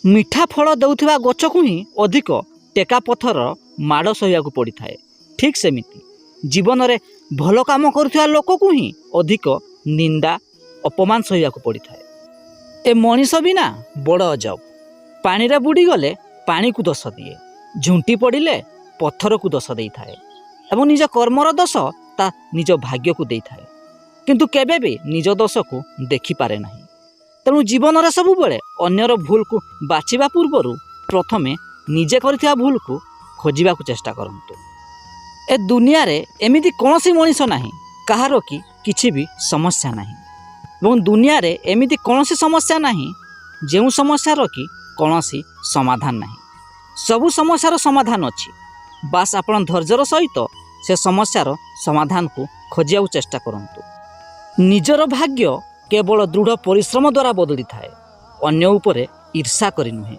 ମିଠା ଫଳ ଦେଉଥିବା ଗଛକୁ ହିଁ ଅଧିକ ଟେକା ପଥର ମାଡ଼ ସହିବାକୁ ପଡ଼ିଥାଏ। ଠିକ୍ ସେମିତି ଜୀବନରେ ଭଲ କାମ କରୁଥିବା ଲୋକକୁ ହିଁ ଅଧିକ ନିନ୍ଦା ଅପମାନ ସହିବାକୁ ପଡ଼ିଥାଏ। ଏ ମଣିଷ ବିନା ବଡ଼ ଅଜବ। ପାଣିରେ ବୁଡ଼ିଗଲେ ପାଣିକୁ ଦୋଷ ଦିଏ, ଝୁଣ୍ଟି ପଡ଼ିଲେ ପଥରକୁ ଦୋଷ ଦେଇଥାଏ ଏବଂ ନିଜ କର୍ମର ଦୋଷ ତା ନିଜ ଭାଗ୍ୟକୁ ଦେଇଥାଏ, କିନ୍ତୁ କେବେ ବି ନିଜ ଦୋଷକୁ ଦେଖିପାରେ ନାହିଁ। ତେଣୁ ଜୀବନରେ ସବୁବେଳେ ଅନ୍ୟର ଭୁଲକୁ ବାଛିବା ପୂର୍ବରୁ ପ୍ରଥମେ ନିଜେ କରିଥିବା ଭୁଲକୁ ଖୋଜିବାକୁ ଚେଷ୍ଟା କରନ୍ତୁ। ଏ ଦୁନିଆରେ ଏମିତି କୌଣସି ମଣିଷ ନାହିଁ କାହାର କି କିଛି ବି ସମସ୍ୟା ନାହିଁ ଏବଂ ଦୁନିଆରେ ଏମିତି କୌଣସି ସମସ୍ୟା ନାହିଁ ଯେଉଁ ସମସ୍ୟାର କି କୌଣସି ସମାଧାନ ନାହିଁ। ସବୁ ସମସ୍ୟାର ସମାଧାନ ଅଛି, ବାସ୍ ଆପଣ ଧୈର୍ଯ୍ୟର ସହିତ ସେ ସମସ୍ୟାର ସମାଧାନକୁ ଖୋଜିବାକୁ ଚେଷ୍ଟା କରନ୍ତୁ। ନିଜର ଭାଗ୍ୟ କେବଳ ଦୃଢ଼ ପରିଶ୍ରମ ଦ୍ୱାରା ବଦଳିଥାଏ, ଅନ୍ୟ ଉପରେ ଈର୍ଷା କରି ନୁହେଁ।